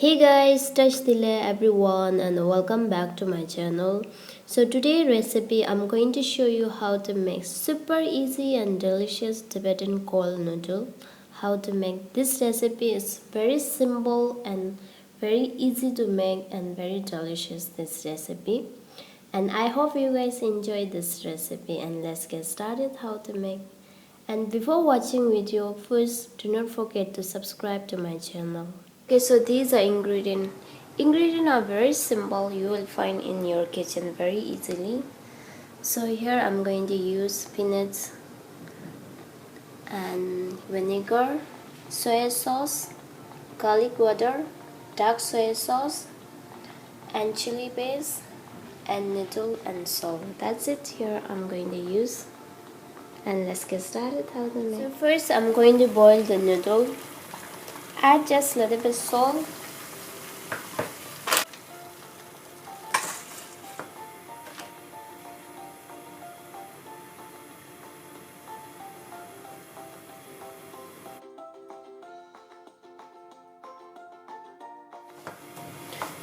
Hey guys, touch dile everyone and welcome back to my channel. So today recipe I'm going to show you how to make super easy and delicious Tibetan cold noodle. How to make this recipe is very simple and very easy to make and very delicious this recipe. And I hope you guys enjoy this recipe and let's get started how to make. And before watching video, first do not forget to subscribe to my channel. Okay, so these are ingredients. Ingredients are very simple. You will find in your kitchen very easily. So here I'm going to use peanuts and vinegar, soy sauce, garlic water, dark soy sauce, and chili paste, and noodle and salt. That's it. Here I'm going to use. And let's get started how to make. So first I'm going to boil the noodle. Add just a little bit salt.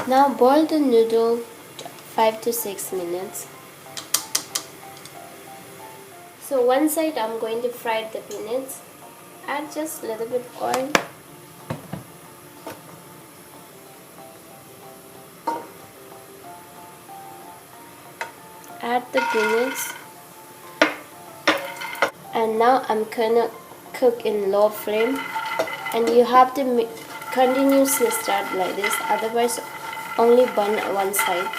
Now boil the noodle 5 to 6 minutes. So one side I'm going to fry the peanuts. Add just a little bit oil. Add the peanuts. And now I'm gonna cook in low flame. And you have to continuously stir like this, otherwise only burn one side.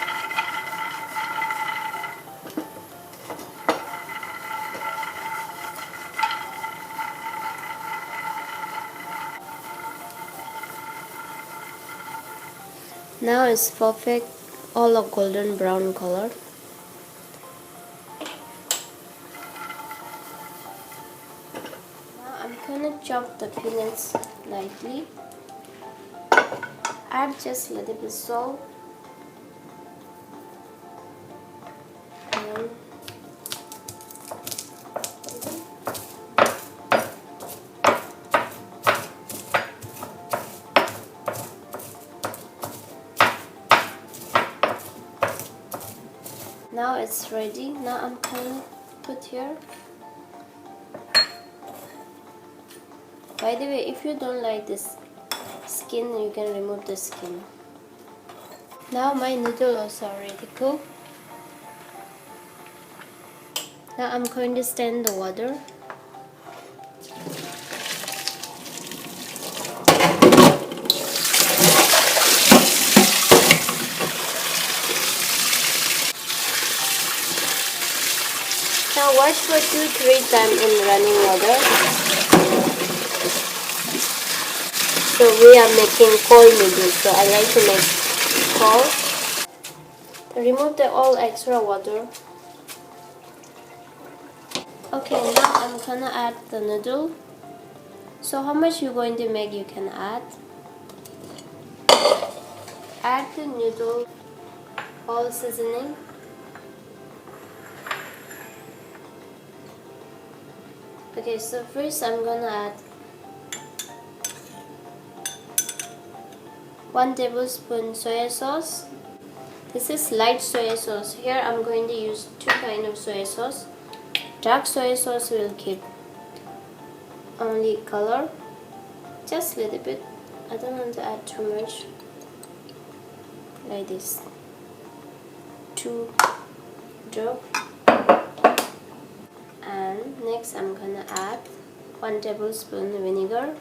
Now it's perfect, all a golden brown color. Now I'm gonna chop the peanuts lightly. Add just a little bit salt. And now it's ready. Now I'm gonna put here. By the way, if you don't like this skin, you can remove the skin. Now my noodle is already cooked. Now I'm going to stand the water. Now wash for 2-3 times in running water. So we are making cold noodles, so I like to make cold. Remove all extra water. Okay, now I'm gonna add the noodle. So how much you're going to make, you can add. Add the noodle, all seasoning. Okay, so first I'm gonna add 1 tablespoon soy sauce. This is light soy sauce. Here I'm going to use 2 kinds of soy sauce. Dark soy sauce will keep only color, just a little bit. I don't want to add too much. Like this, 2 drop. And next I'm gonna add 1 tablespoon vinegar.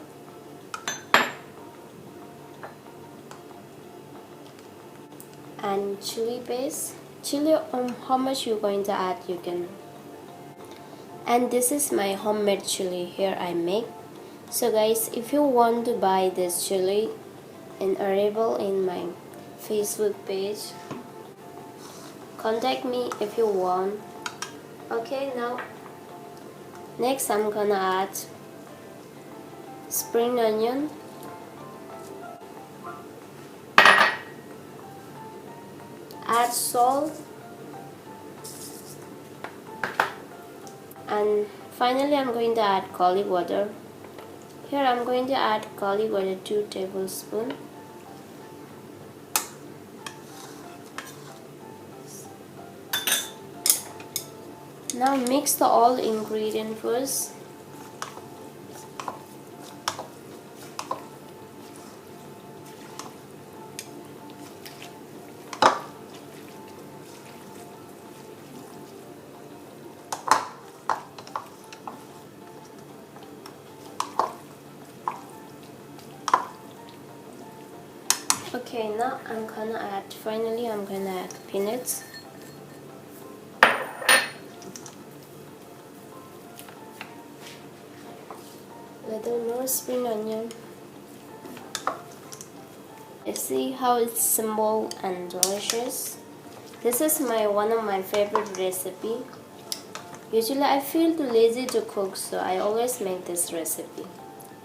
And chili paste. Chili, how much you're going to add, you can. And this is my homemade chili here I make. So guys, if you want to buy this chili available in my Facebook page, contact me if you want. Okay, now next I'm gonna add spring onion, add salt, and finally I'm going to add garlic water. Here I'm going to add garlic water 2 tablespoons. Now mix the all ingredient first. Okay, now I'm gonna add peanuts. Little more spring onion. You see how it's simple and delicious. This is one of my favorite recipe. Usually I feel too lazy to cook, so I always make this recipe.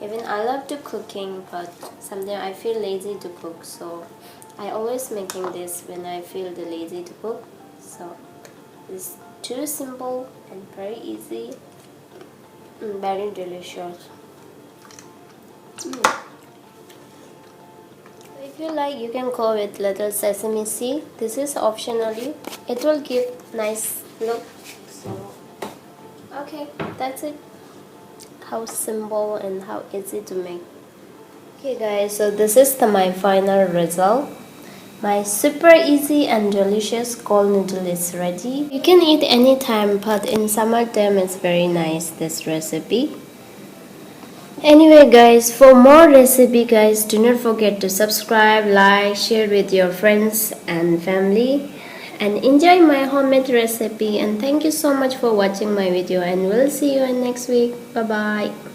Even I love to cooking, but sometimes I feel lazy to cook, so I always making this when I feel the lazy to cook. So it's too simple and very easy and very delicious. If you like, you can go with little sesame seed. This is optionally. It will give nice look. So okay, that's it. How simple and how easy to make. Okay guys, so this is my final result. My super easy and delicious cold noodle is ready. You can eat anytime, but in summertime it's very nice, this recipe. Anyway guys, for more recipe guys, do not forget to subscribe, like, share with your friends and family. And enjoy my homemade recipe, and thank you so much for watching my video, and we'll see you in next week. Bye bye.